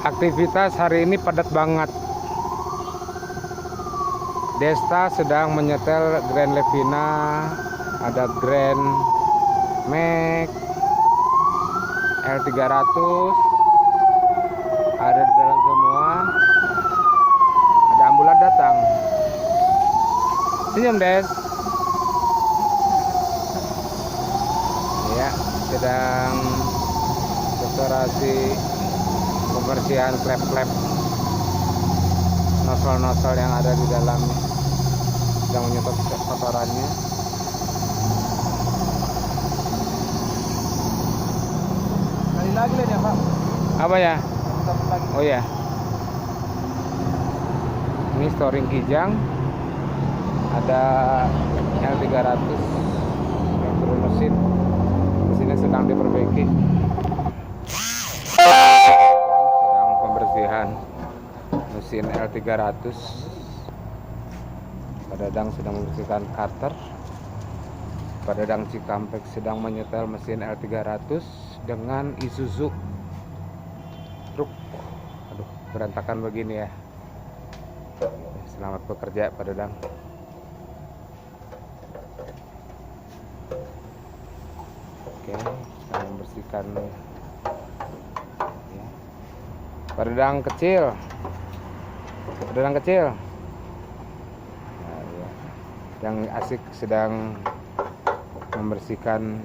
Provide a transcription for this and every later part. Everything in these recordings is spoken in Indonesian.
Aktivitas hari ini padat banget. Desta sedang menyetel Grand Levina, ada Grand Max L300, ada di dalam semua. Ada ambulan datang. Senyum, Des. Ya, sedang restorasi pembersihan klep-klep nosol-nosol yang ada di dalamnya, sedang menyetop kotorannya. Kali lagi lah ya Pak. Apa ya? Lagi. Oh ya, ini storing Kijang, ada L300 yang turun mesinnya sedang diperbaiki. Sedang pembersihan mesin L300. Pak Dadang sedang membersihkan cutter. Pak Dadang Cikampek sedang menyetel mesin L300 dengan Isuzu truk. Aduh, berantakan begini ya. Selamat bekerja Pak Dadang. Oke, sedang membersihkan ya. Pak Dadang kecil. Pak Dadang kecil. Nah, ya. Yang asik sedang membersihkan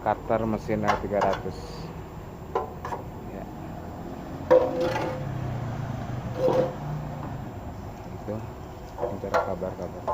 cutter mesin L300. Ya. Itu mencari kabar-kabar.